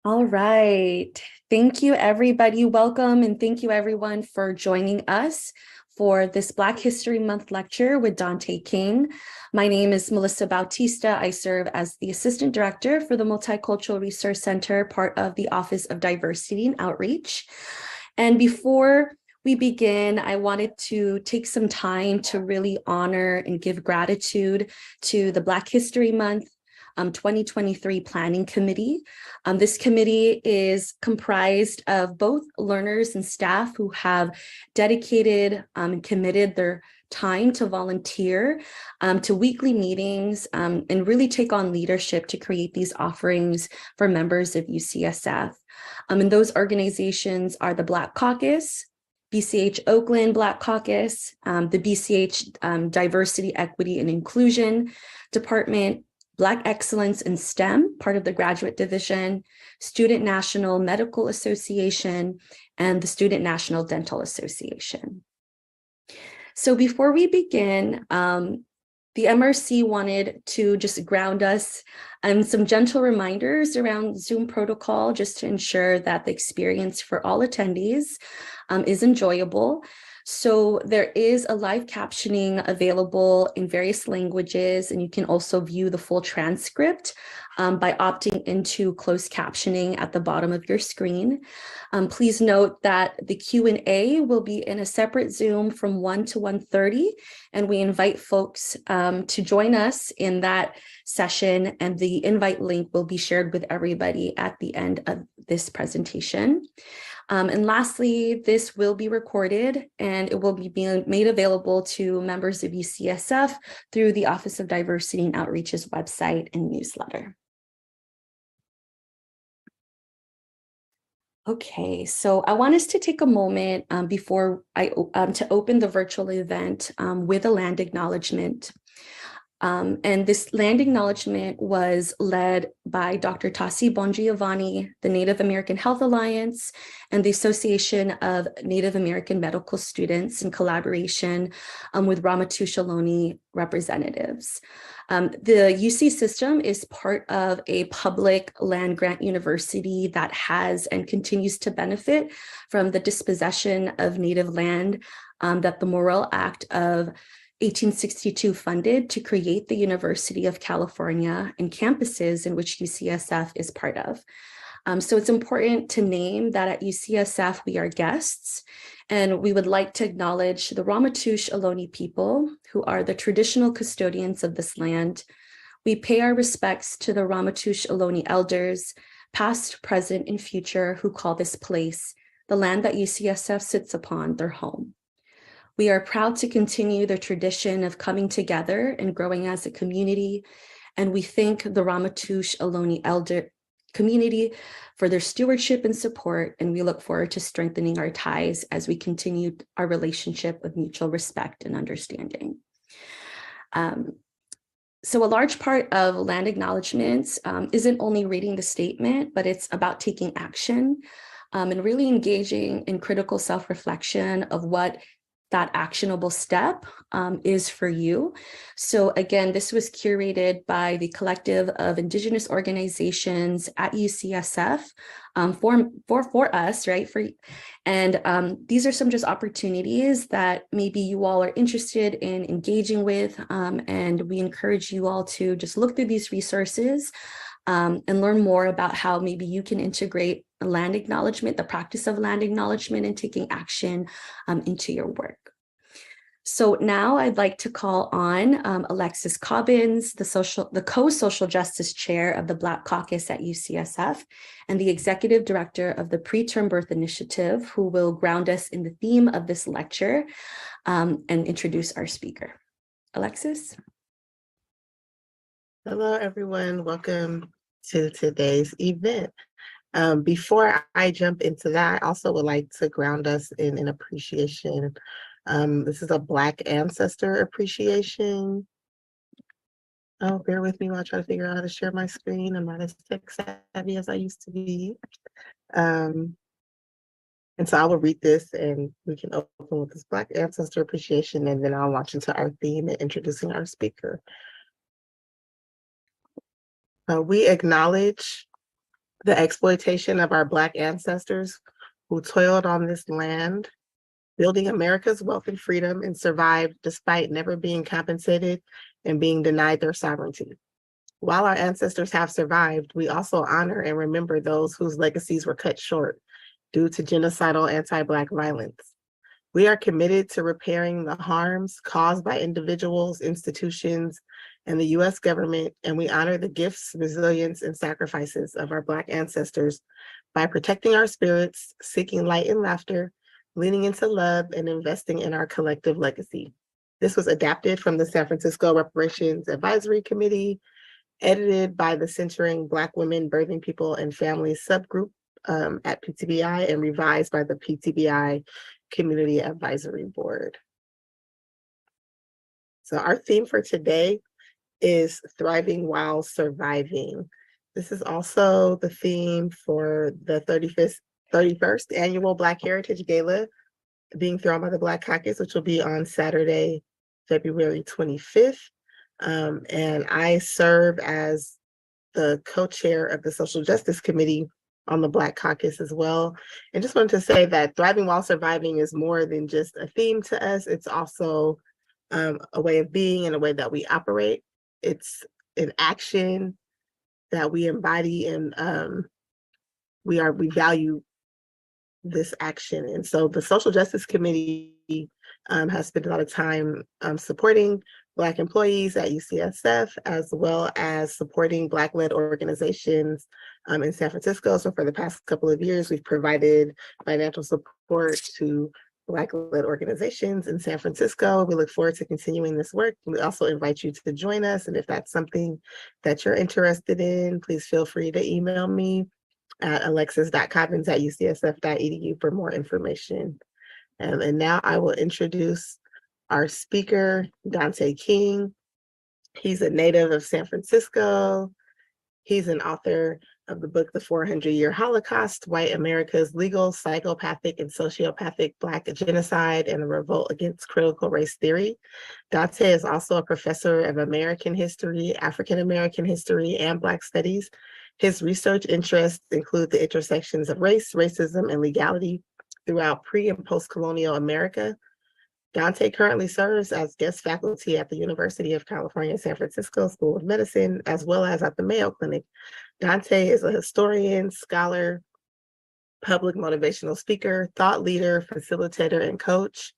All right. Thank you, everybody. Welcome, and thank you, everyone, for joining us for this Black History Month lecture with Dante King. My name is Melisa Bautista. I serve as the Assistant Director for the Multicultural Resource Center, part of the Office of Diversity and Outreach. And before we begin, I wanted to take some time to really honor and give gratitude to the Black History Month 2023 Planning Committee. This committee is comprised of both learners and staff who have dedicated and committed their time to volunteer to weekly meetings and really take on leadership to create these offerings for members of UCSF. And those organizations are the Black Caucus, BCH Oakland Black Caucus, the BCH Diversity, Equity, and Inclusion Department, Black Excellence in STEM, part of the Graduate Division, Student National Medical Association, and the Student National Dental Association. So before we begin, the MRC wanted to just ground us and some gentle reminders around Zoom protocol, just to ensure that the experience for all attendees is enjoyable. So there is a live captioning available in various languages, and you can also view the full transcript by opting into closed captioning at the bottom of your screen. Please note that the Q&A will be in a separate Zoom from 1 to 1:30, and we invite folks to join us in that session, and the invite link will be shared with everybody at the end of this presentation. And lastly, this will be recorded and it will be made available to members of UCSF through the Office of Diversity and Outreach's website and newsletter. Okay, so I want us to take a moment before to open the virtual event with a land acknowledgement. And this land acknowledgement was led by Dr. Tassi Bongiovanni, the Native American Health Alliance, and the Association of Native American Medical Students in collaboration with Ramaytush Ohlone representatives. The UC system is part of a public land grant university that has and continues to benefit from the dispossession of Native land that the Morrill Act of 1862 funded to create the University of California and campuses in which UCSF is part of. So it's important to name that at UCSF we are guests, and we would like to acknowledge the Ramaytush Ohlone people, who are the traditional custodians of this land. We pay our respects to the Ramaytush Ohlone elders, past, present, and future, who call this place, the land that UCSF sits upon, their home. We are proud to continue the tradition of coming together and growing as a community, and we thank the Ramaytush Ohlone elder community for their stewardship and support, and we look forward to strengthening our ties as we continue our relationship of mutual respect and understanding. So a large part of land acknowledgements isn't only reading the statement, but it's about taking action and really engaging in critical self-reflection of what that actionable step is for you. So again, this was curated by the collective of Indigenous organizations at UCSF for us, right? And these are some just opportunities that maybe you all are interested in engaging with, and we encourage you all to just look through these resources and learn more about how maybe you can integrate land acknowledgement, the practice of land acknowledgement, and taking action into your work. So now I'd like to call on Alexis Cobbins, the co-social justice chair of the Black Caucus at UCSF and the executive director of the Preterm Birth Initiative, who will ground us in the theme of this lecture and introduce our speaker. Alexis? Hello, everyone. Welcome to today's event. Before I jump into that, I also would like to ground us in an appreciation. This is a Black ancestor appreciation. Oh, bear with me while I try to figure out how to share my screen. I'm not as tech savvy as I used to be. And so I will read this and we can open with this Black ancestor appreciation, and then I'll launch into our theme and introducing our speaker. We acknowledge the exploitation of our Black ancestors who toiled on this land, building America's wealth and freedom, and survived despite never being compensated and being denied their sovereignty. While our ancestors have survived, we also honor and remember those whose legacies were cut short due to genocidal anti-Black violence. We are committed to repairing the harms caused by individuals, institutions, and the U.S. government, and we honor the gifts, resilience, and sacrifices of our Black ancestors by protecting our spirits, seeking light and laughter, leaning into love, and investing in our collective legacy. This was adapted from the San Francisco Reparations Advisory Committee, edited by the Centering Black Women, Birthing People, and Families subgroup at PTBI, and revised by the PTBI Community Advisory Board. So our theme for today is thriving while surviving. This is also the theme for the 31st Annual Black Heritage Gala being thrown by the Black Caucus, which will be on Saturday, February 25th. And I serve as the co-chair of the Social Justice Committee on the Black Caucus as well. And just wanted to say that thriving while surviving is more than just a theme to us. It's also a way of being and a way that we operate. It's an action that we embody, and we value this action. And so the Social Justice Committee has spent a lot of time supporting Black employees at UCSF, as well as supporting Black-led organizations in San Francisco. So for the past couple of years, we've provided financial support to Black-led organizations in San Francisco. We look forward to continuing this work. We also invite you to join us. And if that's something that you're interested in, please feel free to email me at alexis.cobbins@ucsf.edu for more information. And now I will introduce our speaker, Dante King. He's a native of San Francisco. He's an author of the book, The 400-Year Holocaust, White America's Legal, Psychopathic, and Sociopathic Black Genocide and a Revolt Against Critical Race Theory. Dante is also a professor of American history, African American history, and Black studies. His research interests include the intersections of race, racism, and legality throughout pre- and post-colonial America. Dante currently serves as guest faculty at the University of California, San Francisco School of Medicine, as well as at the Mayo Clinic. Dante is a historian, scholar, public motivational speaker, thought leader, facilitator, and coach.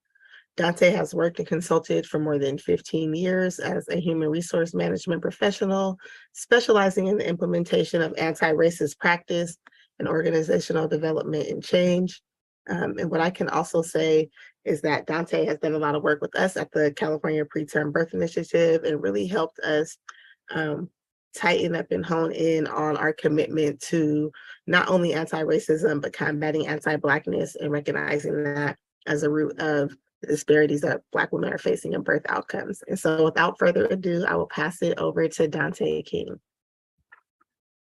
Dante has worked and consulted for more than 15 years as a human resource management professional, specializing in the implementation of anti-racist practice and organizational development and change. And what I can also say is that Dante has done a lot of work with us at the California Preterm Birth Initiative and really helped us tighten up and hone in on our commitment to not only anti-racism, but combating anti-Blackness and recognizing that as a root of the disparities that Black women are facing in birth outcomes. And so without further ado, I will pass it over to Dante King.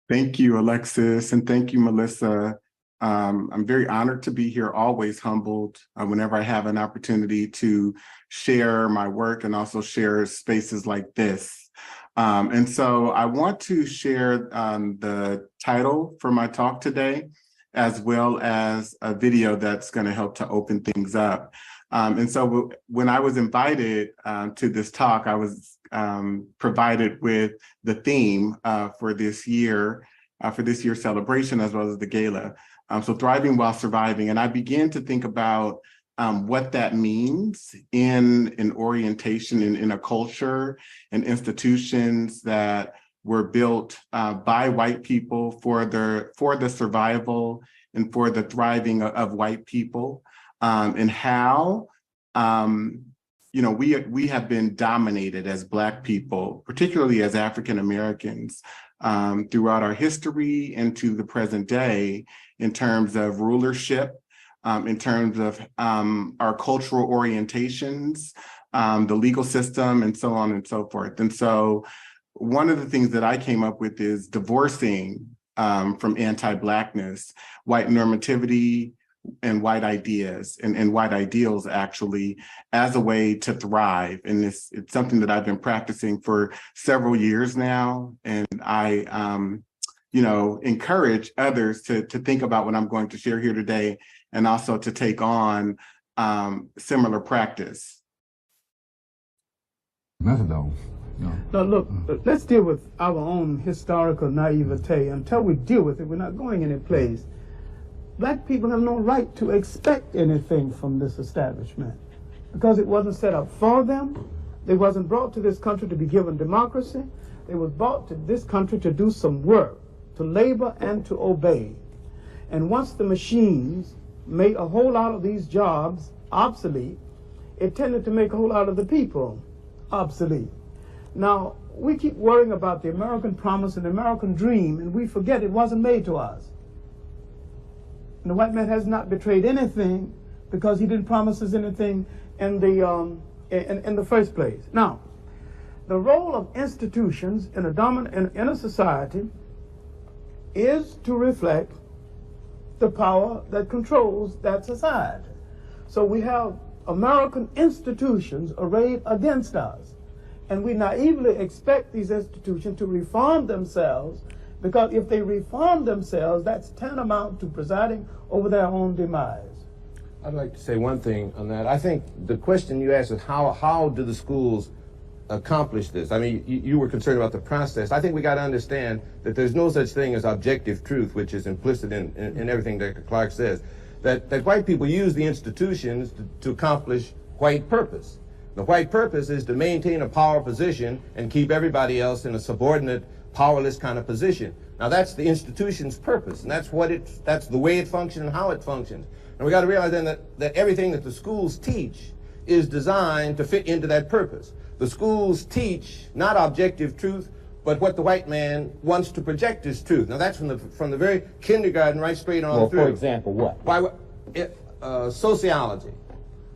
Thank you, Alexis, and thank you, Melisa. I'm very honored to be here, always humbled whenever I have an opportunity to share my work and also share spaces like this. And so I want to share the title for my talk today, as well as a video that's going to help to open things up. And so when I was invited to this talk, I was provided with the theme for this year's celebration, as well as the gala. So thriving while surviving. And I began to think about what that means in an orientation, in a culture and institutions that were built by white people for the survival and for the thriving of white people, and how we have been dominated as Black people, particularly as African Americans, throughout our history and to the present day, in terms of rulership, in terms of our cultural orientations, the legal system, and so on and so forth. And so one of the things that I came up with is divorcing from anti-Blackness, white normativity, and white ideas and white ideals, actually, as a way to thrive. And it's something that I've been practicing for several years now. And I encourage others to think about what I'm going to share here today, and also to take on similar practice. Methadone. No. Now, look, let's deal with our own historical naivete. Until we deal with it, we're not going any place. Black people have no right to expect anything from this establishment because it wasn't set up for them. They wasn't brought to this country to be given democracy. They were brought to this country to do some work, to labor and to obey. And once the machines made a whole lot of these jobs obsolete, it tended to make a whole lot of the people obsolete. Now, we keep worrying about the American promise and the American dream, and we forget it wasn't made to us. And the white man has not betrayed anything because he didn't promise us anything in the first place. Now, the role of institutions in a society is to reflect the power that controls that society. So we have American institutions arrayed against us. And we naively expect these institutions to reform themselves, because if they reform themselves, that's tantamount to presiding over their own demise. I'd like to say one thing on that. I think the question you asked is how do the schools accomplish this? I mean, you were concerned about the process. I think we got to understand that there's no such thing as objective truth, which is implicit in everything Dr. Clark says. That white people use the institutions to accomplish white purpose. The white purpose is to maintain a power position and keep everybody else in a subordinate, powerless kind of position. Now that's the institution's purpose, and that's the way it functions and how it functions. And we got to realize then that everything that the schools teach is designed to fit into that purpose. The schools teach not objective truth, but what the white man wants to project as truth. Now that's from the very kindergarten right straight on through. For example, what? Sociology.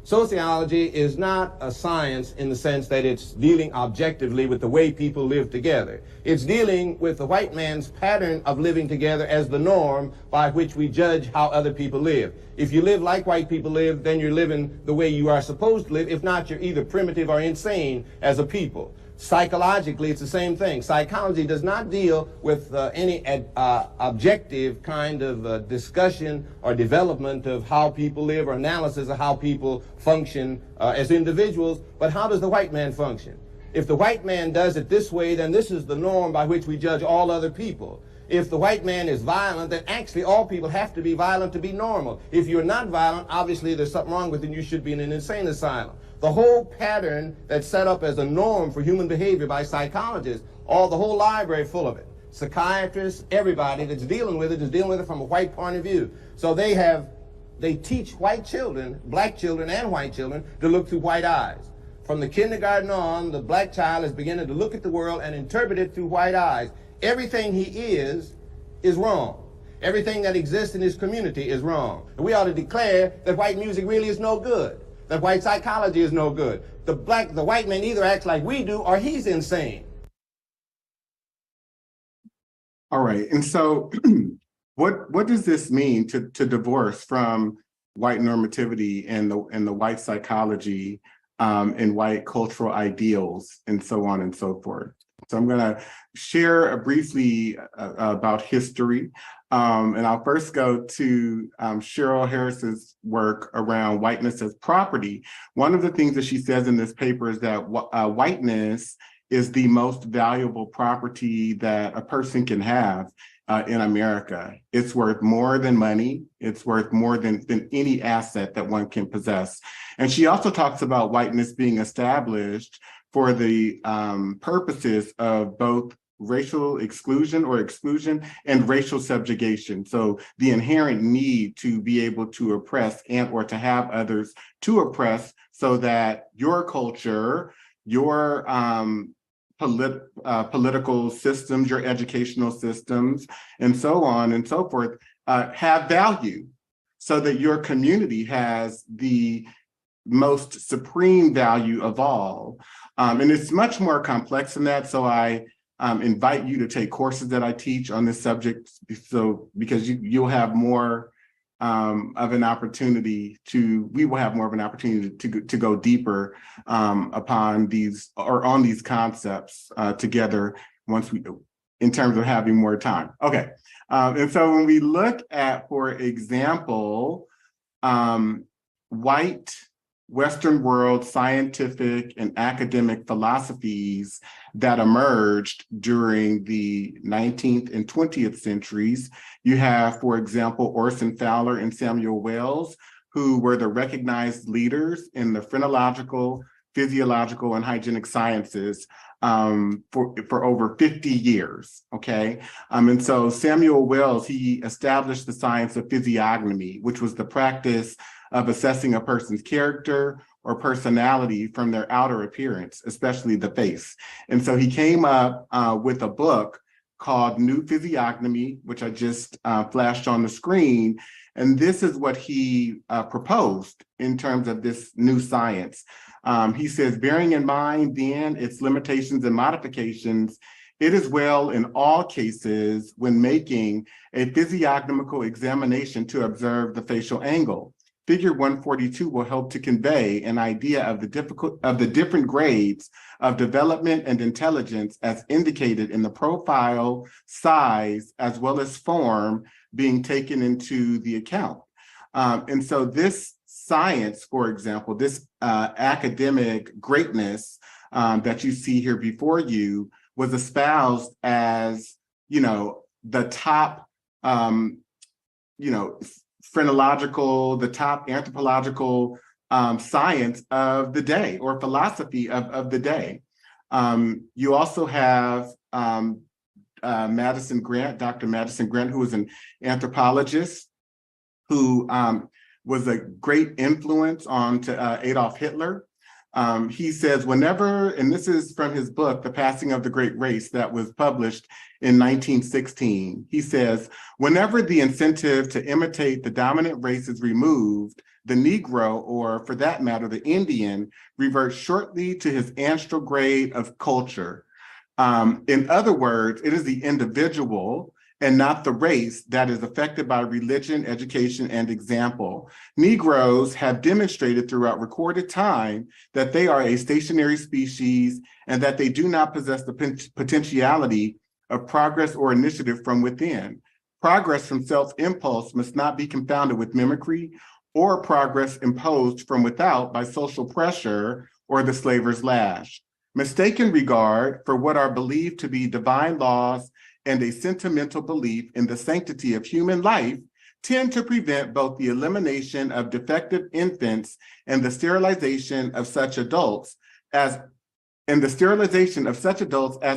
Sociology is not a science in the sense that it's dealing objectively with the way people live together. It's dealing with the white man's pattern of living together as the norm by which we judge how other people live. If you live like white people live, then you're living the way you are supposed to live. If not, you're either primitive or insane as a people. Psychologically, it's the same thing. Psychology does not deal with any objective kind of discussion or development of how people live or analysis of how people function as individuals, but how does the white man function? If the white man does it this way, then this is the norm by which we judge all other people. If the white man is violent, then actually all people have to be violent to be normal. If you're not violent, obviously there's something wrong with you and you should be in an insane asylum. The whole pattern that's set up as a norm for human behavior by psychologists, the whole library full of it. Psychiatrists, everybody that's dealing with it is dealing with it from a white point of view. So they teach white children, black children and white children, to look through white eyes. From the kindergarten on, the black child is beginning to look at the world and interpret it through white eyes. Everything he is wrong. Everything that exists in his community is wrong. And we ought to declare that white music really is no good, that white psychology is no good. The white man either acts like we do or he's insane. All right, and so what does this mean to divorce from white normativity and the white psychology and white cultural ideals and so on and so forth? So I'm going to share briefly about history. And I'll first go to Cheryl Harris's work around whiteness as property. One of the things that she says in this paper is that whiteness is the most valuable property that a person can have in America. It's worth more than money. It's worth more than any asset that one can possess. And she also talks about whiteness being established for the purposes of both racial exclusion and racial subjugation. So the inherent need to be able to oppress and or to have others to oppress so that your culture, your political systems, your educational systems, and so on and so forth, have value so that your community has the most supreme value of all. And it's much more complex than that. So I invite you to take courses that I teach on this subject, because you'll have more of an opportunity we will have more of an opportunity to go deeper upon these or on these concepts together once we in terms of having more time. Okay. And so when we look at, for example, white Western world scientific and academic philosophies that emerged during the 19th and 20th centuries, you have, for example, Orson Fowler and Samuel Wells, who were the recognized leaders in the phrenological, physiological, and hygienic sciences for over 50 years, okay? And so Samuel Wells, he established the science of physiognomy, which was the practice of assessing a person's character or personality from their outer appearance, especially the face. And so he came up with a book called New Physiognomy, which I just flashed on the screen. And this is what he proposed in terms of this new science. He says, bearing in mind then its limitations and modifications, it is well in all cases when making a physiognomical examination to observe the facial angle. Figure 142 will help to convey an idea of the different grades of development and intelligence as indicated in the profile, size, as well as form being taken into the account. And so this science, for example, this academic greatness that you see here before you was espoused as, the top, phrenological, the top anthropological science of the day or philosophy of the day. You also have Madison Grant, Dr. Madison Grant, who was an anthropologist who was a great influence on Adolf Hitler. He says, whenever, and this is from his book, The Passing of the Great Race, that was published in 1916. He says, whenever the incentive to imitate the dominant race is removed, the Negro, or for that matter, the Indian, reverts shortly to his ancestral grade of culture. In other words, it is the individual and not the race that is affected by religion, education, and example. Negroes have demonstrated throughout recorded time that they are a stationary species and that they do not possess the potentiality of progress or initiative from within. Progress from self-impulse must not be confounded with mimicry or progress imposed from without by social pressure or the slaver's lash. Mistaken regard for what are believed to be divine laws and a sentimental belief in the sanctity of human life tend to prevent both the elimination of defective infants and the sterilization of such adults as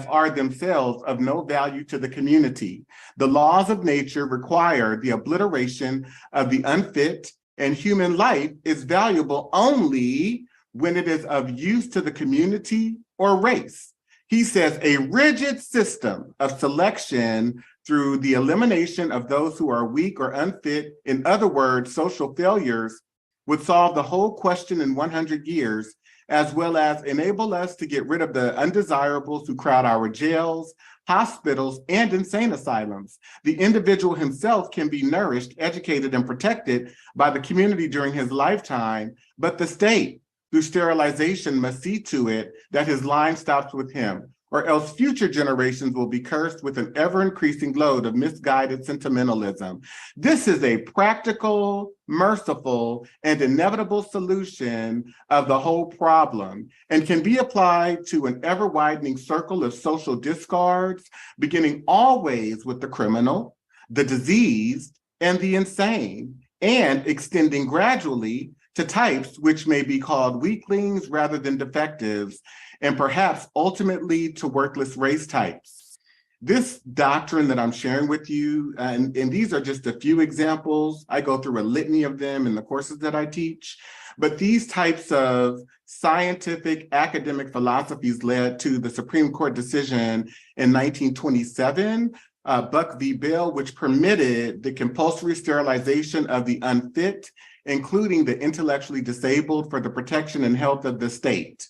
are themselves of no value to the community. The laws of nature require the obliteration of the unfit, and human life is valuable only when it is of use to the community or race. He says a rigid system of selection through the elimination of those who are weak or unfit, in other words, social failures, would solve the whole question in 100 years, as well as enable us to get rid of the undesirables who crowd our jails, hospitals, and insane asylums. The individual himself can be nourished, educated, and protected by the community during his lifetime, but the state, through sterilization, must see to it that his line stops with him, or else future generations will be cursed with an ever-increasing load of misguided sentimentalism. This is a practical, merciful, and inevitable solution of the whole problem, and can be applied to an ever-widening circle of social discards, beginning always with the criminal, the diseased, and the insane, and extending gradually to types which may be called weaklings rather than defectives, and perhaps ultimately to worthless race types. This doctrine that I'm sharing with you, and these are just a few examples, I go through a litany of them in the courses that I teach, but these types of scientific academic philosophies led to the Supreme Court decision in 1927, Buck v. Bill, which permitted the compulsory sterilization of the unfit, including the intellectually disabled, for the protection and health of the state.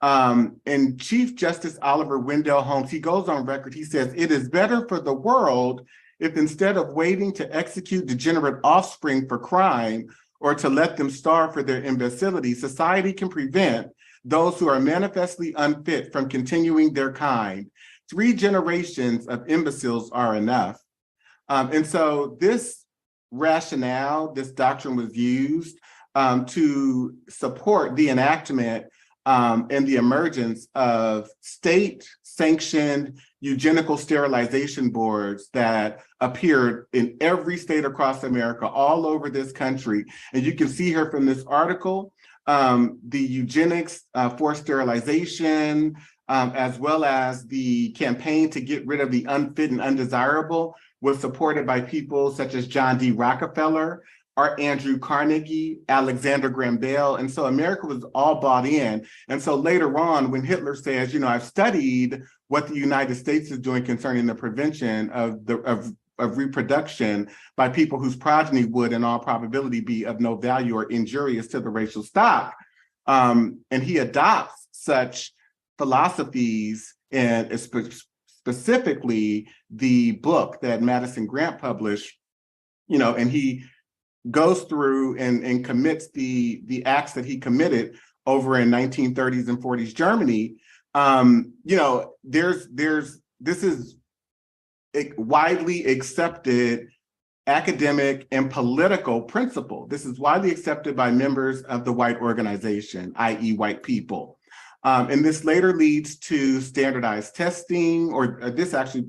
And Chief Justice Oliver Wendell Holmes, he goes on record, he says, it is better for the world if instead of waiting to execute degenerate offspring for crime or to let them starve for their imbecility, society can prevent those who are manifestly unfit from continuing their kind. 3 generations of imbeciles are enough. And so this rationale, this doctrine was used to support the enactment and the emergence of state-sanctioned eugenical sterilization boards that appeared in every state across America, all over this country. And you can see here from this article, the eugenics, forced sterilization, as well as the campaign to get rid of the unfit and undesirable was supported by people such as John D. Rockefeller, Andrew Carnegie, Alexander Graham Bell. And so America was all bought in. And so later on, when Hitler says, you know, I've studied what the United States is doing concerning the prevention of reproduction by people whose progeny would in all probability be of no value or injurious to the racial stock. And he adopts such philosophies, and specifically the book that Madison Grant published, you know, and he goes through and commits the acts that he committed over in 1930s and 40s Germany. You know, this is a widely accepted academic and political principle. This is widely accepted by members of the white organization, i.e. white people. And this later leads to standardized testing, or this actually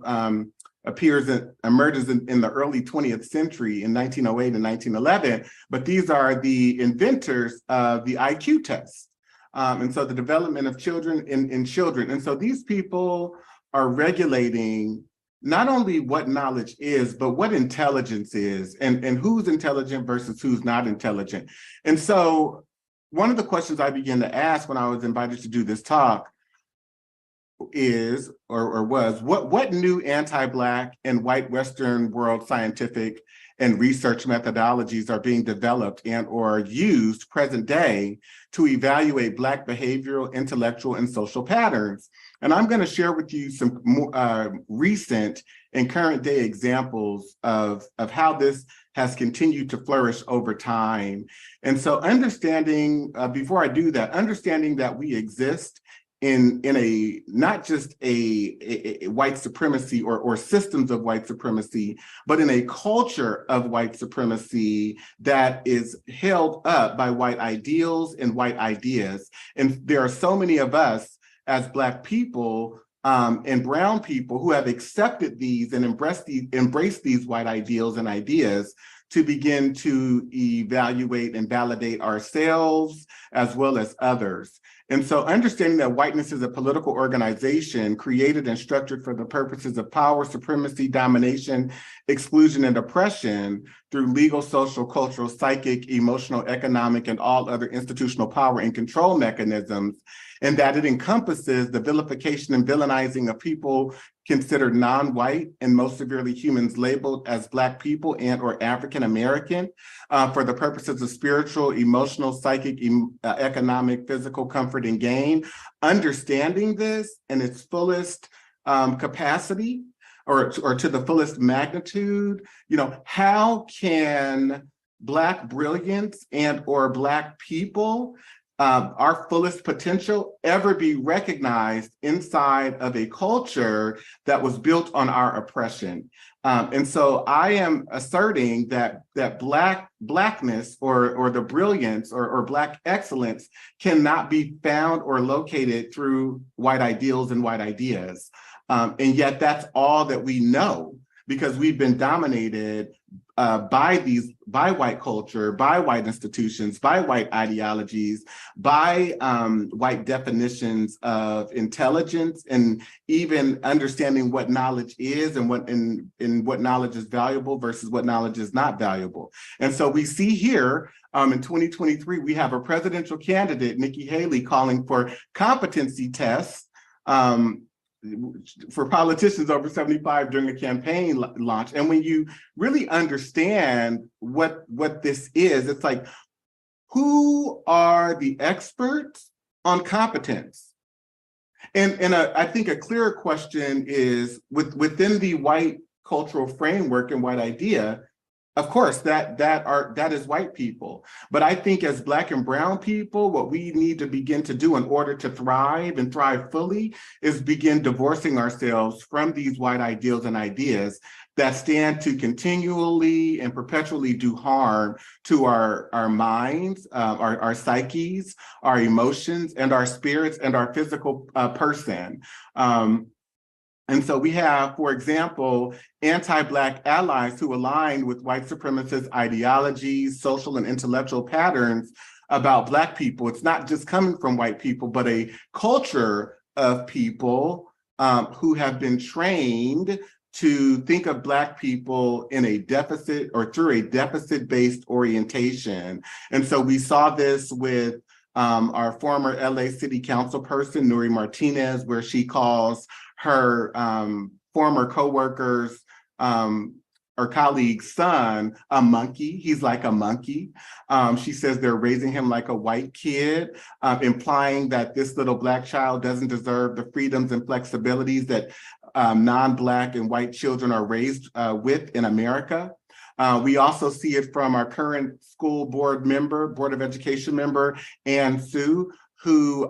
emerges in the early 20th century in 1908 and 1911, but these are the inventors of the IQ test. And so the development of children in children. And so these people are regulating not only what knowledge is, but what intelligence is, and who's intelligent versus who's not intelligent. And so one of the questions I began to ask when I was invited to do this talk is, or was, what new anti-Black and white Western world scientific and research methodologies are being developed and or used present day to evaluate Black behavioral, intellectual, and social patterns? And I'm going to share with you some more, recent and current day examples of how this has continued to flourish over time. And so understanding, before I do that, understanding that we exist in a not just a white supremacy or systems of white supremacy, but in a culture of white supremacy that is held up by white ideals and white ideas. And there are so many of us as Black people and brown people who have accepted these and embraced these white ideals and ideas to begin to evaluate and validate ourselves as well as others. And so understanding that whiteness is a political organization created and structured for the purposes of power, supremacy, domination, exclusion, and oppression through legal, social, cultural, psychic, emotional, economic, and all other institutional power and control mechanisms, and that it encompasses the vilification and villainizing of people considered non-white and most severely humans labeled as Black people and or African American for the purposes of spiritual, emotional, psychic, economic, physical comfort and gain. Understanding this in its fullest capacity or to the fullest magnitude, you know, how can Black brilliance and or Black people, our fullest potential, ever be recognized inside of a culture that was built on our oppression? And so I am asserting that Blackness or the brilliance or Black excellence cannot be found or located through white ideals and white ideas. And yet that's all that we know, because we've been dominated by white culture, by white institutions, by white ideologies, by white definitions of intelligence, and even understanding what knowledge is and what knowledge is valuable versus what knowledge is not valuable. And so we see here in 2023, we have a presidential candidate, Nikki Haley, calling for competency tests for politicians over 75 during the campaign launch. And when you really understand what this is, it's like, who are the experts on competence? And I think a clearer question is, within the white cultural framework and white idea, Of course, that is white people. But I think as Black and brown people, what we need to begin to do in order to thrive and thrive fully is begin divorcing ourselves from these white ideals and ideas that stand to continually and perpetually do harm to our minds, our psyches, our emotions, and our spirits, and our physical person. And so we have, for example, anti-Black allies who align with white supremacist ideologies, social and intellectual patterns about Black people. It's not just coming from white people, but a culture of people who have been trained to think of Black people in a deficit or through a deficit-based orientation. And so we saw this with our former LA City Council person, Nuri Martinez, where she calls her former co-worker's or colleague's son a monkey. He's like a monkey. She says they're raising him like a white kid, implying that this little Black child doesn't deserve the freedoms and flexibilities that non-Black and white children are raised with in America. We also see it from our current school board of education member, Ann Sue, who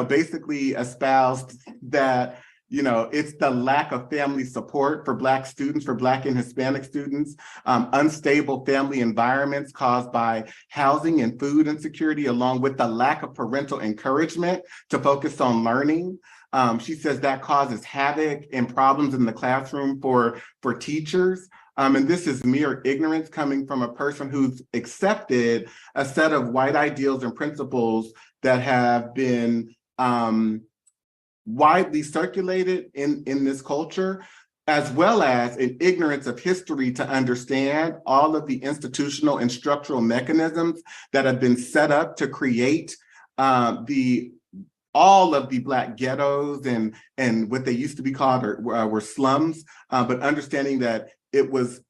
basically espoused that it's the lack of family support for Black students, for Black and Hispanic students, unstable family environments caused by housing and food insecurity, along with the lack of parental encouragement to focus on learning. She says that causes havoc and problems in the classroom for teachers. And this is mere ignorance coming from a person who's accepted a set of white ideals and principles that have been widely circulated in this culture, as well as an ignorance of history to understand all of the institutional and structural mechanisms that have been set up to create all of the Black ghettos and what they used to be called were slums, but understanding that it was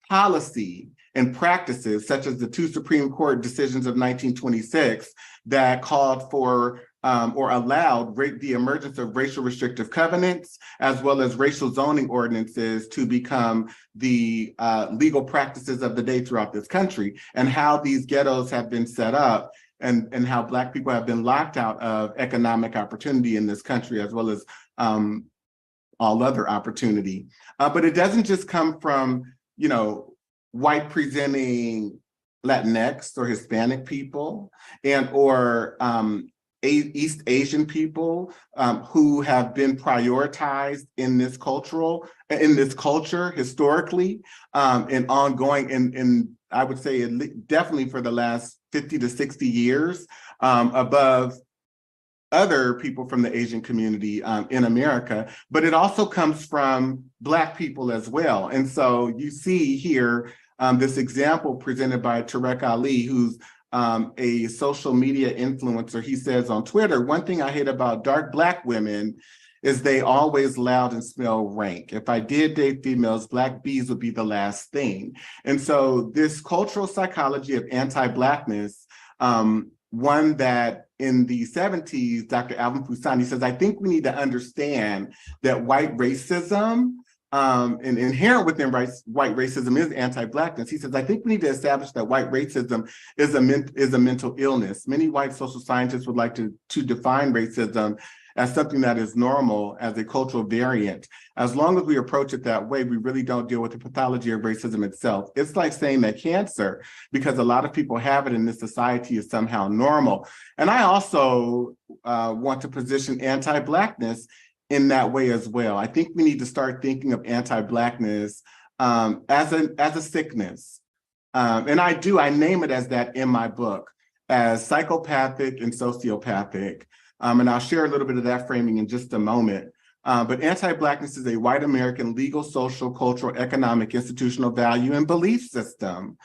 policy and practices such as the two Supreme Court decisions of 1926 that called for or allowed the emergence of racial restrictive covenants, as well as racial zoning ordinances to become the legal practices of the day throughout this country, and how these ghettos have been set up and how Black people have been locked out of economic opportunity in this country, as well as all other opportunity. But it doesn't just come from, white presenting Latinx or Hispanic people or East Asian people who have been prioritized in this culture historically and ongoing, and I would say definitely for the last 50 to 60 years above other people from the Asian community in America, but it also comes from Black people as well. And so you see here this example presented by Tarek Ali, who's a social media influencer. He says on Twitter, "One thing I hate about dark Black women is they always loud and smell rank. If I did date females, Black bees would be the last thing." And so this cultural psychology of anti-Blackness, one that in the 70s, Dr. Alvin Fusani says, "I think we need to understand that white racism and inherent within white racism is anti-Blackness." He says, "I think we need to establish that white racism is a mental illness. Many white social scientists would like to define racism as something that is normal, as a cultural variant. As long as we approach it that way, we really don't deal with the pathology of racism itself. It's like saying that cancer, because a lot of people have it in this society, is somehow normal." And I also want to position anti-Blackness in that way as well. I think we need to start thinking of anti-Blackness as a sickness. And I name it as that in my book, as psychopathic and sociopathic. And I'll share a little bit of that framing in just a moment. But anti-Blackness is a white American legal, social, cultural, economic, institutional value and belief system.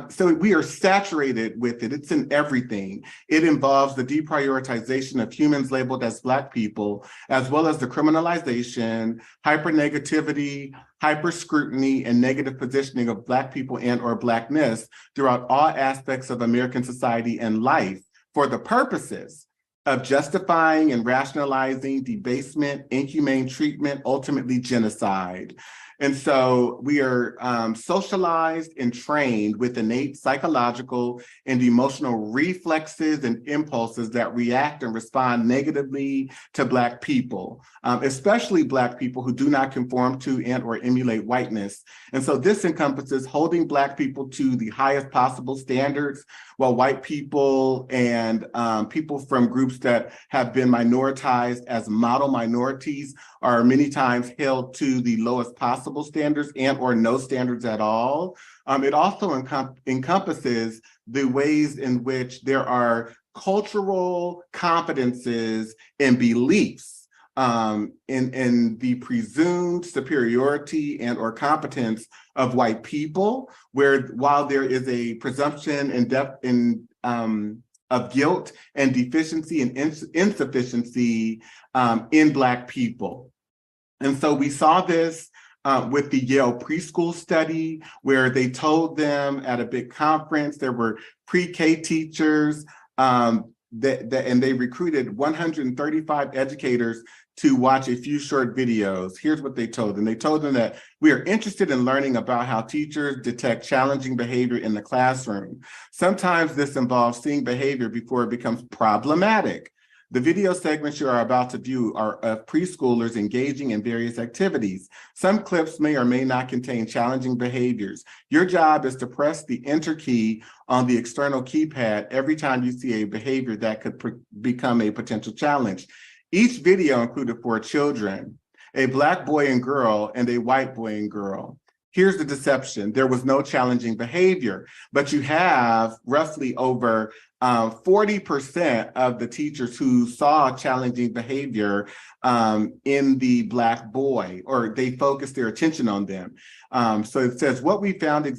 So we are saturated with it. It's in everything. It involves the deprioritization of humans labeled as Black people, as well as the criminalization, hypernegativity, hyper-scrutiny, and negative positioning of Black people and or Blackness throughout all aspects of American society and life for the purposes of justifying and rationalizing debasement, inhumane treatment, ultimately genocide. And so we are socialized and trained with innate psychological and emotional reflexes and impulses that react and respond negatively to Black people, especially Black people who do not conform to and or emulate whiteness. And so this encompasses holding Black people to the highest possible standards, while white people and people from groups that have been minoritized as model minorities are many times held to the lowest possible standards and or no standards at all. It also encompasses the ways in which there are cultural competences and beliefs in the presumed superiority and or competence of white people, where while there is a presumption of guilt and deficiency and insufficiency in Black people. And so we saw this with the Yale preschool study, where they told them at a big conference, there were pre-K teachers, and they recruited 135 educators to watch a few short videos. Here's what they told them. They told them that we are interested in learning about how teachers detect challenging behavior in the classroom. Sometimes this involves seeing behavior before it becomes problematic. The video segments you are about to view are of preschoolers engaging in various activities. Some clips may or may not contain challenging behaviors. Your job is to press the enter key on the external keypad every time you see a behavior that could become a potential challenge. Each video included 4 children, a Black boy and girl and a white boy and girl. Here's the deception. There was no challenging behavior, but you have roughly over 40% of the teachers who saw challenging behavior in the Black boy, or they focused their attention on them. So it says, what we found was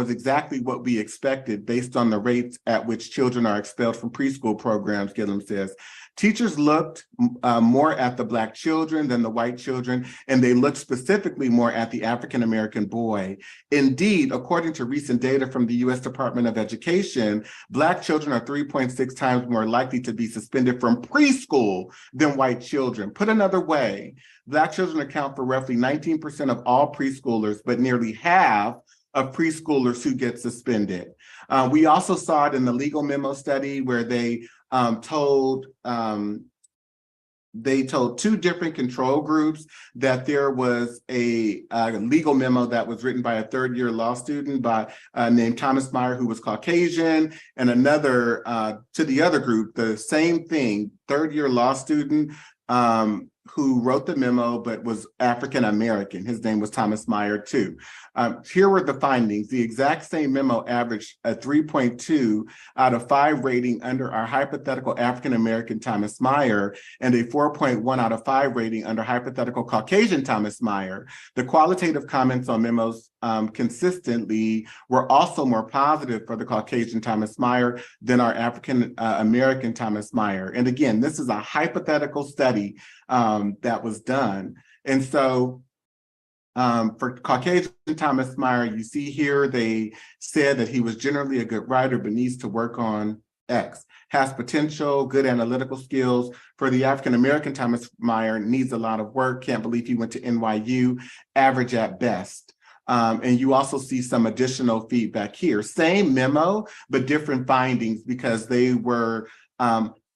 exactly what we expected based on the rates at which children are expelled from preschool programs, Gillum says. Teachers looked more at the Black children than the white children, and they looked specifically more at the African-American boy. Indeed, according to recent data from the U.S. Department of Education, Black children are 3.6 times more likely to be suspended from preschool than white children. Put another way, Black children account for roughly 19% of all preschoolers, but nearly half of preschoolers who get suspended. We also saw it in the legal memo study, where they told 2 different control groups that there was a legal memo that was written by a third-year law student named Thomas Meyer, who was Caucasian, and another to the other group, the same thing, third-year law student who wrote the memo but was African-American. His name was Thomas Meyer too. Here were the findings. The exact same memo averaged a 3.2 out of 5 rating under our hypothetical African-American Thomas Meyer and a 4.1 out of 5 rating under hypothetical Caucasian Thomas Meyer. The qualitative comments on memos consistently were also more positive for the Caucasian Thomas Meyer than our African-American Thomas Meyer. And again, this is a hypothetical study that was done. And so for Caucasian Thomas Meyer, you see here, they said that he was generally a good writer, but needs to work on X. Has potential, good analytical skills. For the African-American Thomas Meyer, needs a lot of work. Can't believe he went to NYU, average at best. And you also see some additional feedback here. Same memo, but different findings because they were,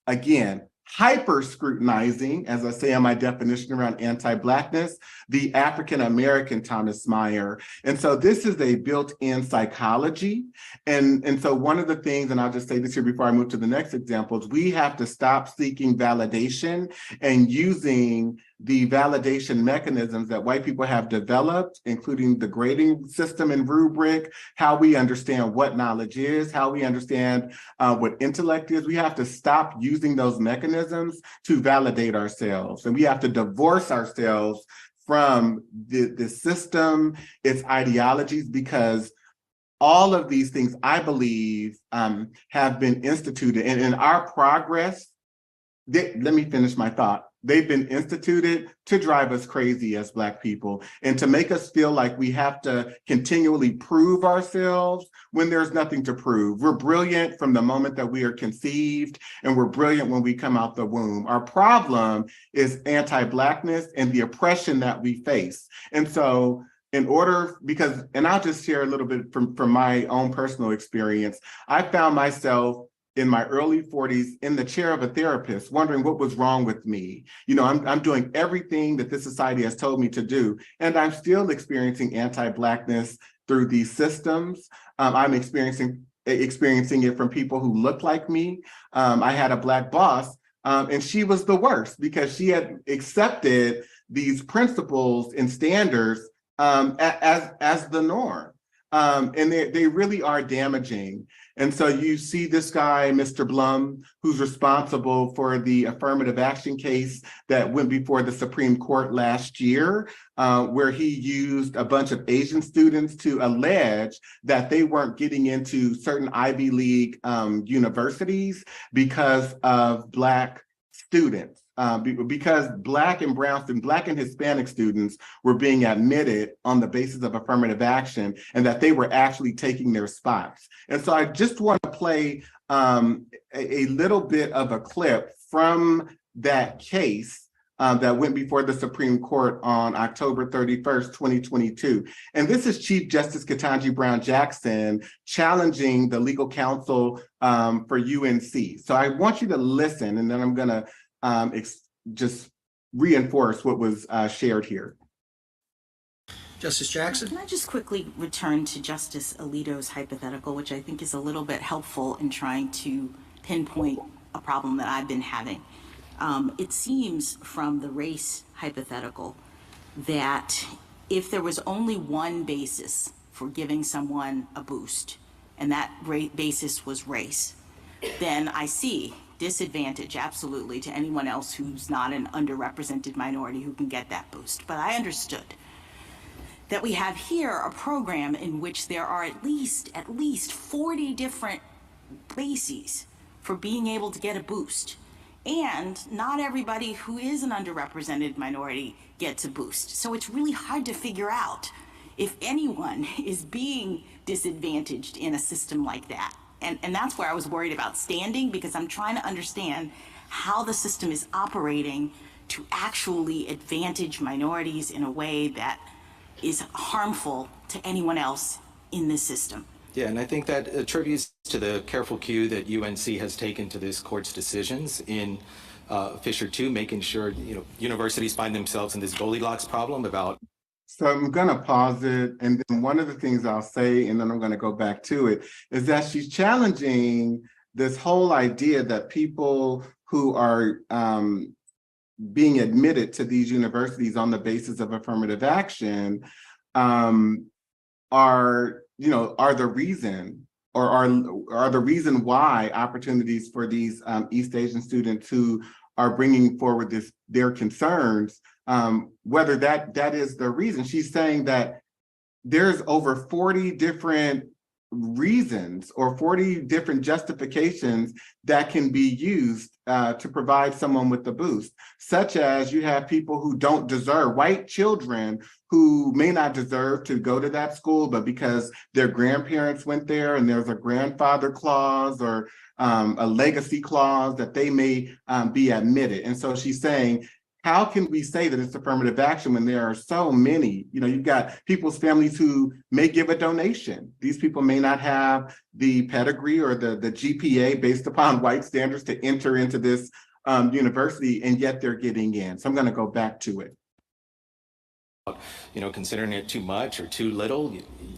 again, hyper scrutinizing, as I say in my definition around anti-Blackness, the African-American Thomas Meyer. And so this is a built-in psychology. And so one of the things, and I'll just say this here before I move to the next example, is we have to stop seeking validation and using the validation mechanisms that white people have developed, including the grading system and rubric, how we understand what knowledge is, how we understand what intellect is. We have to stop using those mechanisms to validate ourselves. And we have to divorce ourselves from the system, its ideologies, because all of these things, I believe, have been instituted. And in our progress, let me finish my thought. they've been instituted to drive us crazy as Black people and to make us feel like we have to continually prove ourselves when there's nothing to prove. We're brilliant from the moment that we are conceived, and we're brilliant when we come out the womb. Our problem is anti-Blackness and the oppression that we face. And so and I'll just share a little bit from my own personal experience. I found myself in my early 40s in the chair of a therapist, wondering what was wrong with me. You know, I'm doing everything that this society has told me to do, and I'm still experiencing anti-Blackness through these systems. I'm experiencing it from people who look like me. I had a Black boss, and she was the worst because she had accepted these principles and standards as the norm. And they really are damaging. And so you see this guy, Mr. Blum, who's responsible for the affirmative action case that went before the Supreme Court last year, where he used a bunch of Asian students to allege that they weren't getting into certain Ivy League universities because of Black students. Because Black and brown students, Black and Hispanic students were being admitted on the basis of affirmative action, and that they were actually taking their spots. And so I just want to play a little bit of a clip from that case that went before the Supreme Court on October 31st, 2022. And this is Chief Justice Ketanji Brown Jackson challenging the legal counsel for UNC. So I want you to listen, and then I'm going to just reinforce what was shared here. Justice Jackson? Can I just quickly return to Justice Alito's hypothetical, which I think is a little bit helpful in trying to pinpoint a problem that I've been having. It seems from the race hypothetical that if there was only one basis for giving someone a boost, and that basis was race, then I see disadvantage absolutely to anyone else who's not an underrepresented minority who can get that boost. But I understood that we have here a program in which there are at least 40 different bases for being able to get a boost. And not everybody who is an underrepresented minority gets a boost. So it's really hard to figure out if anyone is being disadvantaged in a system like that. And that's where I was worried about standing, because I'm trying to understand how the system is operating to actually advantage minorities in a way that is harmful to anyone else in this system. Yeah, and I think that attributes to the careful cue that UNC has taken to this court's decisions in Fisher 2, making sure universities find themselves in this Goldilocks problem about. So I'm going to pause it. And then one of the things I'll say, and then I'm going to go back to it, is that she's challenging this whole idea that people who are being admitted to these universities on the basis of affirmative action are the reason, or are the reason why opportunities for these East Asian students who are bringing forward their concerns, whether that is the reason. She's saying that there's over 40 different reasons or 40 different justifications that can be used to provide someone with the boost, such as you have people who don't deserve, white children who may not deserve to go to that school, but because their grandparents went there and there's a grandfather clause or a legacy clause that they may be admitted. And so she's saying, how can we say that it's affirmative action when there are so many? You've got people's families who may give a donation. These people may not have the pedigree or the GPA based upon white standards to enter into this university, and yet they're getting in. So I'm going to go back to it. Considering it too much or too little,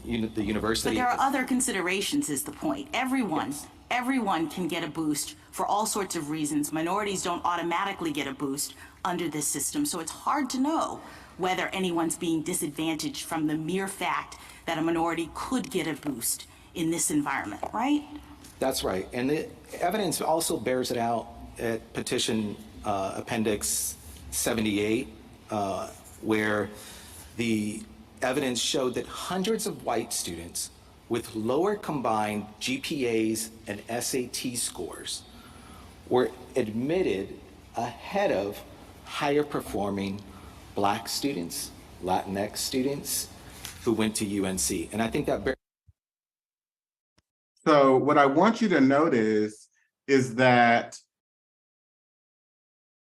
the university. But there are other considerations, is the point. Everyone can get a boost for all sorts of reasons. Minorities don't automatically get a boost under this system, so it's hard to know whether anyone's being disadvantaged from the mere fact that a minority could get a boost in this environment, right? That's right, and the evidence also bears it out at Petition Appendix 78, where the evidence showed that hundreds of white students with lower combined GPAs and SAT scores were admitted ahead of higher performing Black students, Latinx students who went to UNC. And I think that So what I want you to notice is that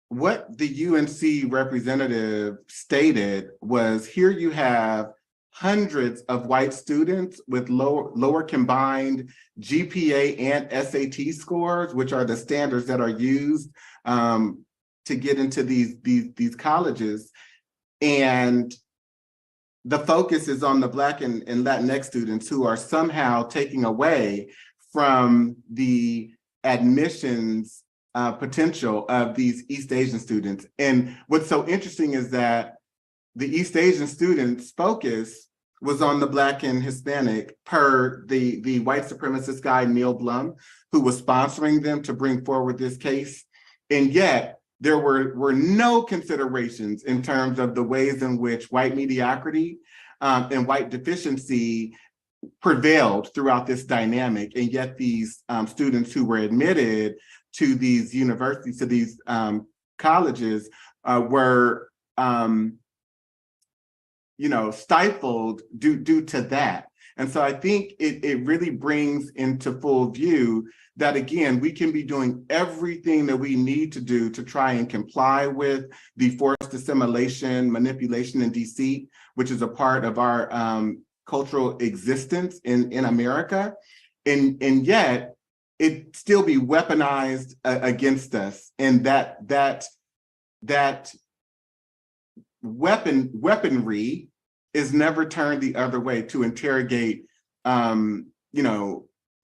what the UNC representative stated was, here you have hundreds of white students with lower combined GPA and SAT scores, which are the standards that are used to get into these colleges. And the focus is on the Black and Latinx students who are somehow taking away from the admissions potential of these East Asian students. And what's so interesting is that the East Asian students' focus was on the Black and Hispanic, per the white supremacist guy, Neil Blum, who was sponsoring them to bring forward this case. And yet there were no considerations in terms of the ways in which white mediocrity and white deficiency prevailed throughout this dynamic. And yet these students who were admitted to these universities, to these colleges, were stifled due to that. And so I think it really brings into full view that, again, we can be doing everything that we need to do to try and comply with the forced assimilation, manipulation, and deceit, which is a part of our cultural existence in America. And yet it still be weaponized against us. And that weaponry is never turned the other way to interrogate,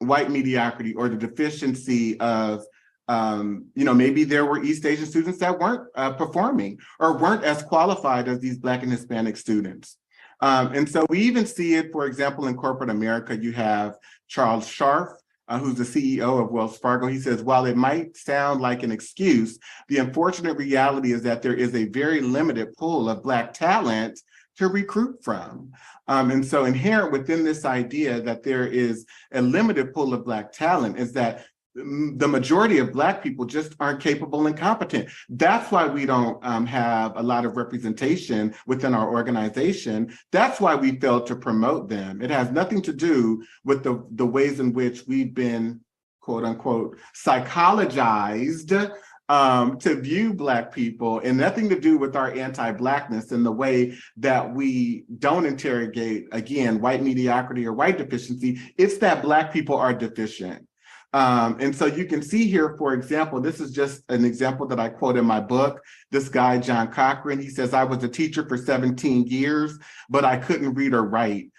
white mediocrity or the deficiency of, maybe there were East Asian students that weren't performing or weren't as qualified as these Black and Hispanic students. And so we even see it, for example, in corporate America. You have Charles Scharf, who's the CEO of Wells Fargo. He says, while it might sound like an excuse, the unfortunate reality is that there is a very limited pool of Black talent to recruit from. And so inherent within this idea that there is a limited pool of Black talent is that the majority of Black people just aren't capable and competent. That's why we don't have a lot of representation within our organization. That's why we fail to promote them. It has nothing to do with the ways in which we've been, quote unquote, psychologized to view Black people, and nothing to do with our anti-Blackness and the way that we don't interrogate, again, white mediocrity or white deficiency. It's that Black people are deficient. And so you can see here, for example, this is just an example that I quote in my book. This guy, John Cochran, he says, I was a teacher for 17 years, but I couldn't read or write.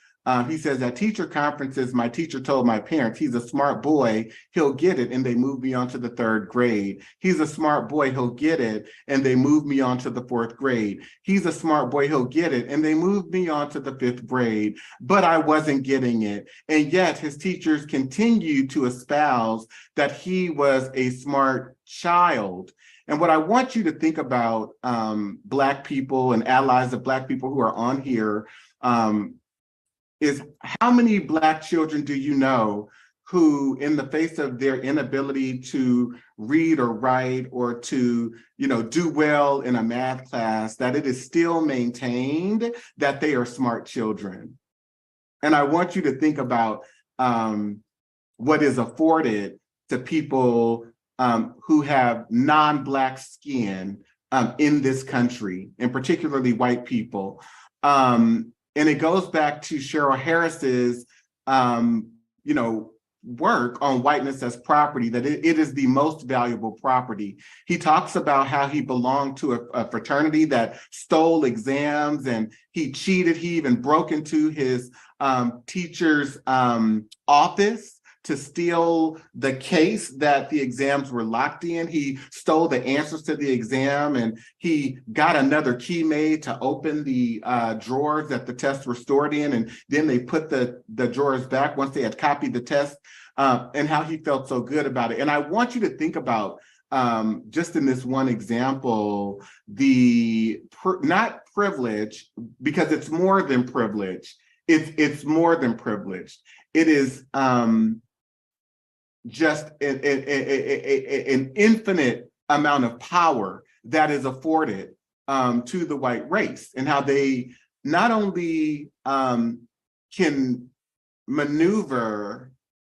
He says, at teacher conferences, my teacher told my parents, he's a smart boy, he'll get it, and they moved me on to the 3rd grade. He's a smart boy, he'll get it, and they moved me on to the 4th grade. He's a smart boy, he'll get it, and they moved me on to the 5th grade, but I wasn't getting it. And yet his teachers continued to espouse that he was a smart child. And what I want you to think about, Black people and allies of Black people who are on here, is how many Black children do you know who, in the face of their inability to read or write or to, do well in a math class, that it is still maintained that they are smart children? And I want you to think about what is afforded to people who have non-Black skin in this country, and particularly white people. And it goes back to Cheryl Harris's, work on whiteness as property, that it is the most valuable property. He talks about how he belonged to a fraternity that stole exams, and he cheated. He even broke into his teacher's office to steal the case that the exams were locked in. He stole the answers to the exam, and he got another key made to open the drawers that the tests were stored in. And then they put the drawers back once they had copied the test, and how he felt so good about it. And I want you to think about, just in this one example, not privilege, because it's more than privilege. It's more than privilege. It is just an infinite amount of power that is afforded to the white race, and how they not only can maneuver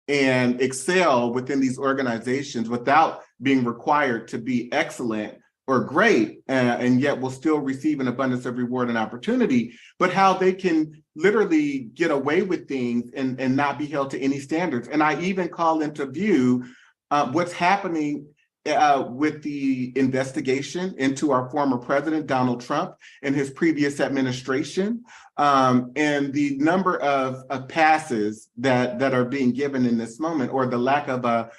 and excel within these organizations without being required to be excellent or great, and yet will still receive an abundance of reward and opportunity, but how they can literally get away with things and not be held to any standards. And I even call into view what's happening with the investigation into our former president, Donald Trump, and his previous administration, and the number of passes that are being given in this moment, or the lack of a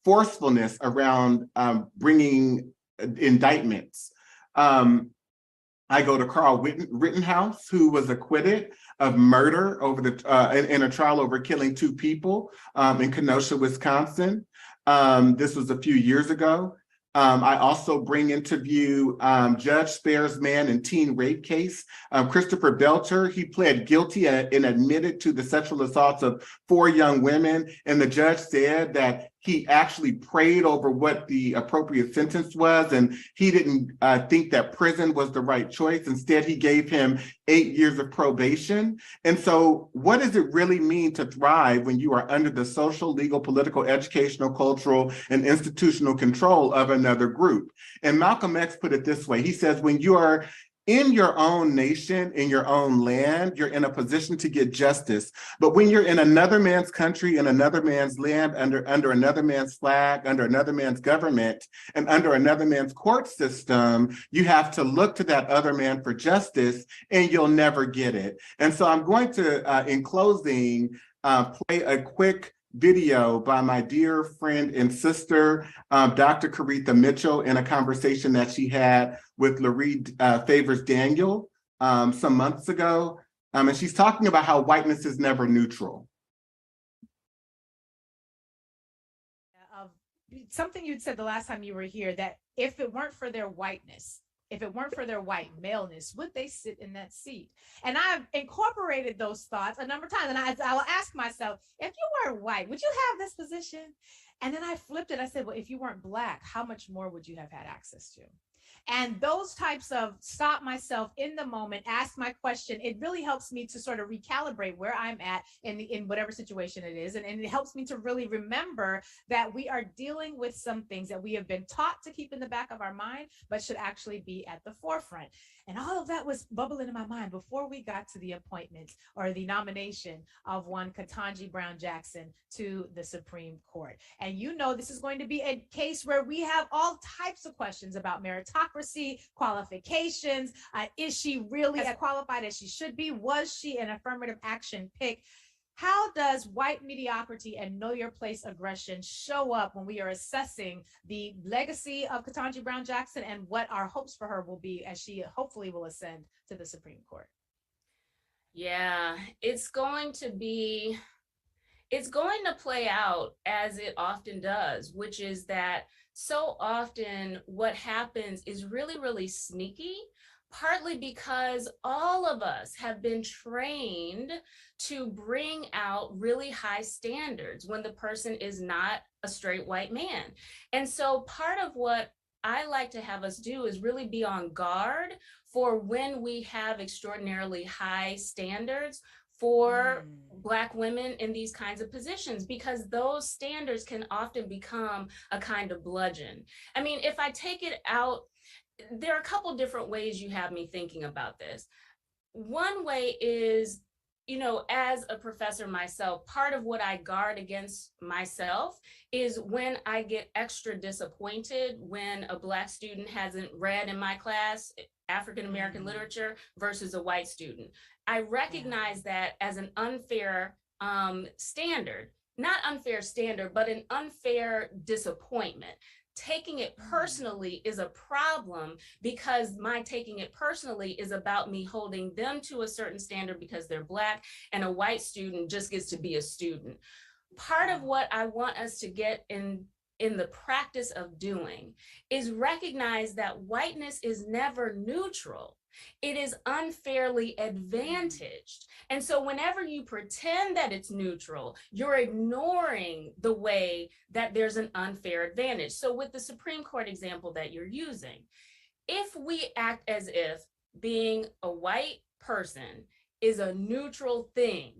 forcefulness around bringing indictments. I go to Carl Rittenhouse, who was acquitted of murder over in a trial over killing 2 people in Kenosha, Wisconsin. This was a few years ago. I also bring into view Judge Spare's man and teen rape case. Christopher Belcher, he pled guilty and admitted to the sexual assaults of 4 young women. And the judge said that he actually prayed over what the appropriate sentence was, and he didn't think that prison was the right choice. Instead, he gave him 8 years of probation. And so what does it really mean to thrive when you are under the social, legal, political, educational, cultural, and institutional control of another group? And Malcolm X put it this way. He says, when you are in your own nation, in your own land, you're in a position to get justice. But when you're in another man's country, in another man's land, under another man's flag, under another man's government, and under another man's court system, you have to look to that other man for justice, and you'll never get it. And so I'm going to, in closing, play a quick video by my dear friend and sister, Dr. Caretha Mitchell, in a conversation that she had with Larry Favors Daniel some months ago. And she's talking about how whiteness is never neutral. Something you'd said the last time you were here, that if it weren't for their whiteness, if it weren't for their white maleness, would they sit in that seat? And I've incorporated those thoughts a number of times. And I will ask myself, if you weren't white, would you have this position? And then I flipped it. I said, well, if you weren't Black, how much more would you have had access to? And those types of stop myself in the moment, ask my question, it really helps me to sort of recalibrate where I'm at in whatever situation it is. And it helps me to really remember that we are dealing with some things that we have been taught to keep in the back of our mind, but should actually be at the forefront. And all of that was bubbling in my mind before we got to the appointment or the nomination of one Ketanji Brown Jackson to the Supreme Court. And you know, this is going to be a case where we have all types of questions about meritocracy, qualifications. Is she really as qualified as she should be? Was she an affirmative action pick? How does white mediocrity and know your place aggression show up when we are assessing the legacy of Ketanji Brown Jackson and what our hopes for her will be as she hopefully will ascend to the Supreme Court? Yeah, it's going to play out as it often does, which is that so often what happens is really, really sneaky, partly because all of us have been trained to bring out really high standards when the person is not a straight white man. And so part of what I like to have us do is really be on guard for when we have extraordinarily high standards for Black women in these kinds of positions, because those standards can often become a kind of bludgeon. I mean, if I take it out, there are a couple different ways you have me thinking about this. One way is, you know, as a professor myself, part of what I guard against myself is when I get extra disappointed when a Black student hasn't read in my class African-American literature versus a white student. I recognize that as an unfair standard, not unfair standard, but an unfair disappointment. Taking it personally is a problem, because my taking it personally is about me holding them to a certain standard because they're Black, and a white student just gets to be a student. Part of what I want us to get in the practice of doing is recognize that whiteness is never neutral. It is unfairly advantaged. And so whenever you pretend that it's neutral, you're ignoring the way that there's an unfair advantage. So with the Supreme Court example that you're using, if we act as if being a white person is a neutral thing,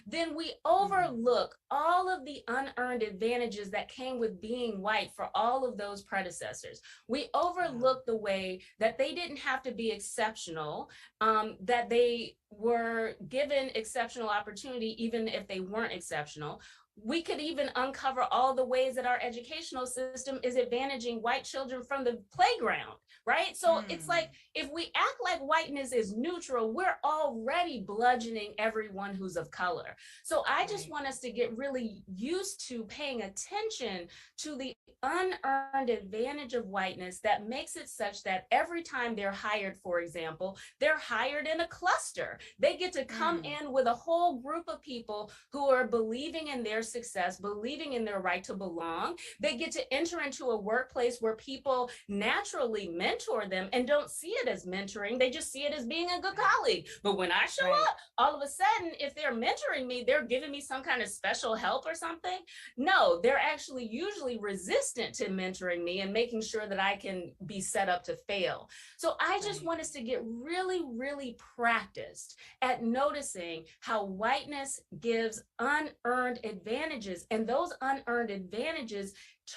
then we overlook all of the unearned advantages that came with being white for all of those predecessors. We overlook the way that they didn't have to be exceptional, that they were given exceptional opportunity even if they weren't exceptional. We could even uncover all the ways that our educational system is advantaging white children from the playground, right? So it's like, if we act like whiteness is neutral, we're already bludgeoning everyone who's of color. So I just want us to get really used to paying attention to the unearned advantage of whiteness that makes it such that every time they're hired, for example, they're hired in a cluster. They get to come in with a whole group of people who are believing in their success, believing in their right to belong. They get to enter into a workplace where people naturally mentor them and don't see it as mentoring. They just see it as being a good colleague. But when I show up, all of a sudden, if they're mentoring me, they're giving me some kind of special help or something. No, they're actually usually resistant to mentoring me and making sure that I can be set up to fail. So I just want us to get really, really practiced at noticing how whiteness gives unearned advantages, and those unearned advantages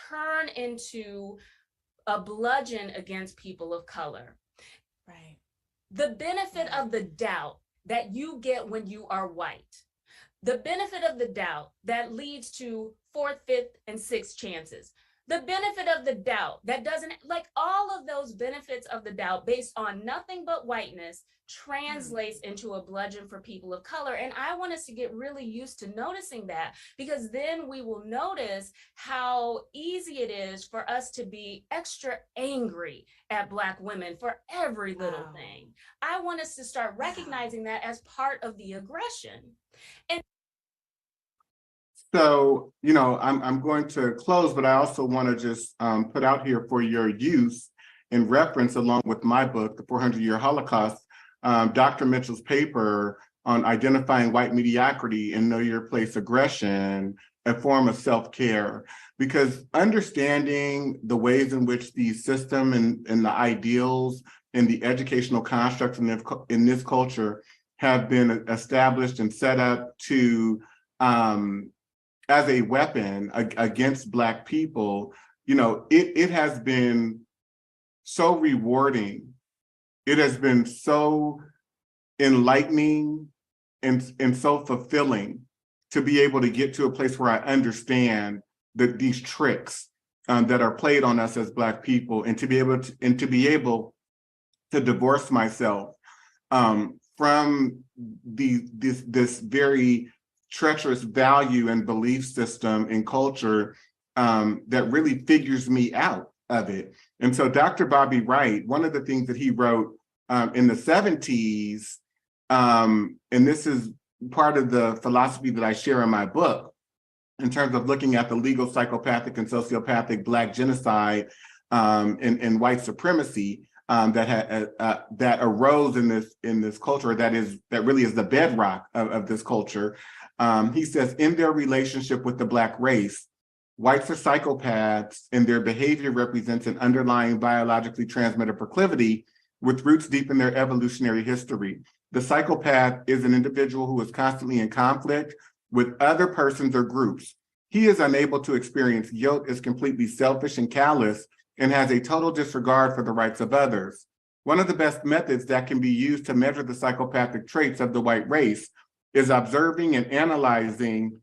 turn into a bludgeon against people of color. Right. The benefit of the doubt that you get when you are white, the benefit of the doubt that leads to 4th, 5th, and 6th chances, the benefit of the doubt that doesn't, like all of those benefits of the doubt based on nothing but whiteness translates into a bludgeon for people of color. And I want us to get really used to noticing that, because then we will notice how easy it is for us to be extra angry at Black women for every little thing. I want us to start recognizing that as part of the aggression. And so, I'm going to close, but I also want to just put out here for your use and reference, along with my book, The 400-Year Holocaust, Dr. Mitchell's paper on identifying white mediocrity and know your place aggression, a form of self-care. Because understanding the ways in which the system and the ideals and the educational constructs in this culture have been established and set up to as a weapon against Black people, it has been so rewarding. It has been so enlightening and so fulfilling to be able to get to a place where I understand these tricks that are played on us as Black people, and to be able to divorce myself from this very treacherous value and belief system and culture that really figures me out of it. And so Dr. Bobby Wright, one of the things that he wrote in the 70s, and this is part of the philosophy that I share in my book, in terms of looking at the legal, psychopathic, and sociopathic Black genocide and white supremacy that arose in this culture, that really is the bedrock of this culture. He says, in their relationship with the Black race, whites are psychopaths, and their behavior represents an underlying biologically transmitted proclivity with roots deep in their evolutionary history. The psychopath is an individual who is constantly in conflict with other persons or groups. He is unable to experience guilt, is completely selfish and callous, and has a total disregard for the rights of others. One of the best methods that can be used to measure the psychopathic traits of the white race is observing and analyzing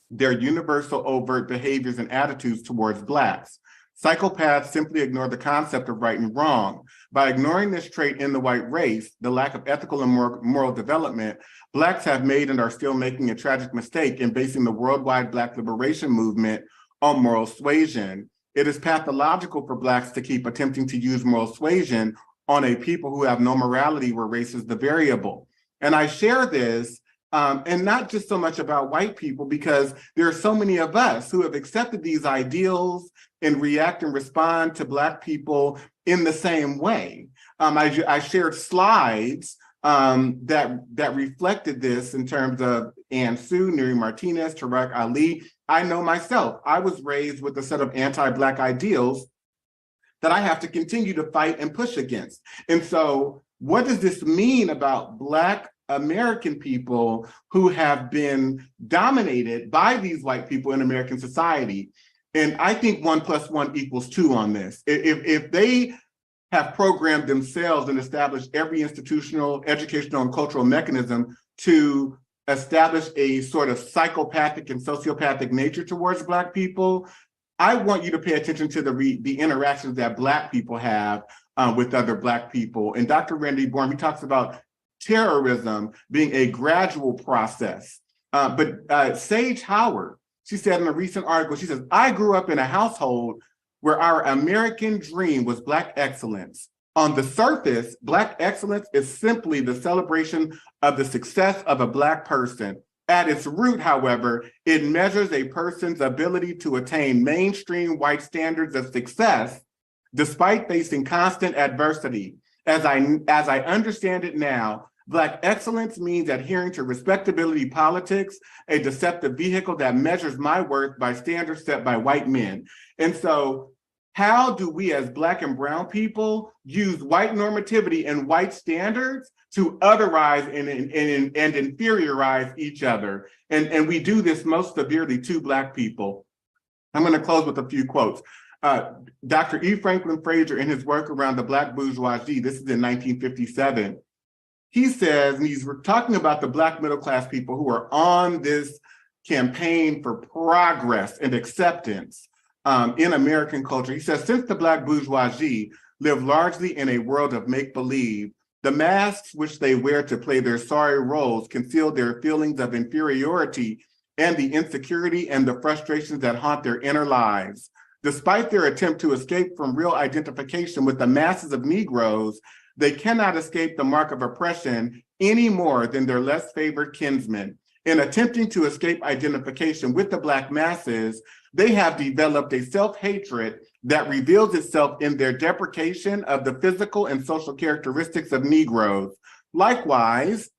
their universal overt behaviors and attitudes towards Blacks. Psychopaths simply ignore the concept of right and wrong. By ignoring this trait in the white race, the lack of ethical and moral development, Blacks have made and are still making a tragic mistake in basing the worldwide Black liberation movement on moral suasion. It is pathological for Blacks to keep attempting to use moral suasion on a people who have no morality where race is the variable. And I share this, and not just so much about white people, because there are so many of us who have accepted these ideals and react and respond to Black people in the same way. I shared slides that reflected this in terms of Ann Sue, Nuri Martinez, Tarek Ali. I know myself, I was raised with a set of anti-Black ideals that I have to continue to fight and push against. And so what does this mean about Black American people who have been dominated by these white people in American society? And I think 1 + 1 = 2 on this. If they have programmed themselves and established every institutional, educational, and cultural mechanism to establish a sort of psychopathic and sociopathic nature towards Black people, I want you to pay attention to the interactions that Black people have with other Black people. And Dr. Randy Bourne, he talks about terrorism being a gradual process. But Sage Howard, she said in a recent article, she says, I grew up in a household where our American dream was Black excellence. On the surface, Black excellence is simply the celebration of the success of a Black person. At its root, however, it measures a person's ability to attain mainstream white standards of success despite facing constant adversity. As I understand it now, Black excellence means adhering to respectability politics, a deceptive vehicle that measures my worth by standards set by white men. And so how do we as Black and brown people use white normativity and white standards to otherize and inferiorize each other? And we do this most severely to Black people. I'm going to close with a few quotes. Dr. E. Franklin Frazier, in his work around the Black bourgeoisie, this is in 1957, he says, and he's talking about the Black middle class people who are on this campaign for progress and acceptance in American culture. He says, since the Black bourgeoisie live largely in a world of make-believe, the masks which they wear to play their sorry roles conceal their feelings of inferiority and the insecurity and the frustrations that haunt their inner lives. Despite their attempt to escape from real identification with the masses of Negroes, they cannot escape the mark of oppression any more than their less favored kinsmen. In attempting to escape identification with the Black masses, they have developed a self-hatred that reveals itself in their deprecation of the physical and social characteristics of Negroes. Likewise,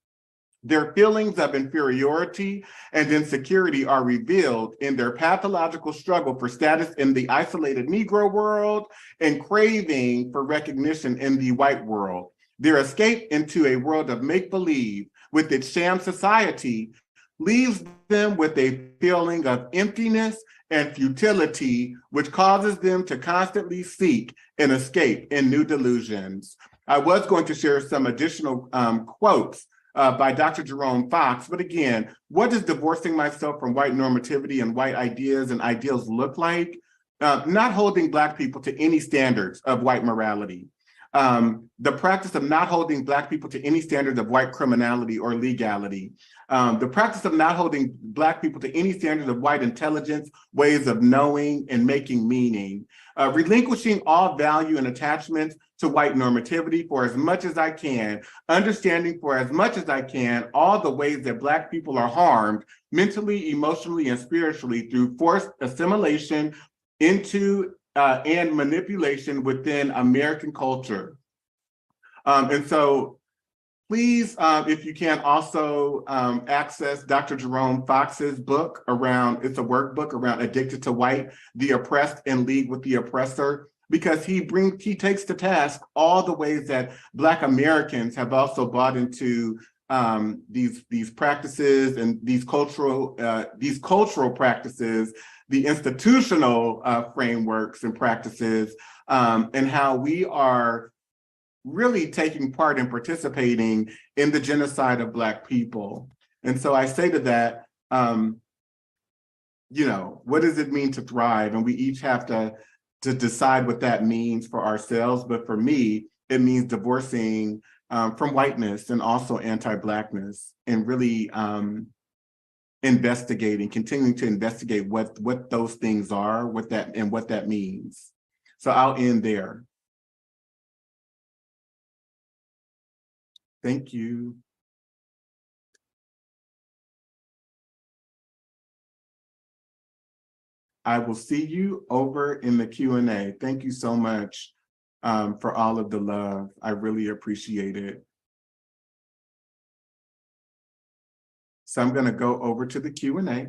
their feelings of inferiority and insecurity are revealed in their pathological struggle for status in the isolated Negro world and craving for recognition in the white world. Their escape into a world of make-believe with its sham society leaves them with a feeling of emptiness and futility, which causes them to constantly seek an escape in new delusions. I was going to share some additional quotes by Dr. Jerome Fox. But again, what does divorcing myself from white normativity and white ideas and ideals look like? Not holding Black people to any standards of white morality. The practice of not holding Black people to any standards of white criminality or legality. The practice of not holding Black people to any standards of white intelligence, ways of knowing and making meaning. Relinquishing all value and attachments to white normativity for as much as I can, understanding for as much as I can all the ways that Black people are harmed mentally, emotionally, and spiritually through forced assimilation into and manipulation within American culture. And so please, if you can, also access Dr. Jerome Fox's book around, it's a workbook around Addicted to White, the Oppressed in League with the Oppressor, because he takes to task all the ways that Black Americans have also bought into these practices and these cultural practices, the institutional frameworks and practices, and how we are really taking part and participating in the genocide of Black people. And so I say to that, what does it mean to thrive? And we each have to decide what that means for ourselves. But for me, it means divorcing from whiteness and also anti-Blackness, and really continuing to investigate what those things are, what that means. So I'll end there. Thank you. I will see you over in the Q&A. Thank you so much. for all of the love. I really appreciate it. So I'm going to go over to the Q&A.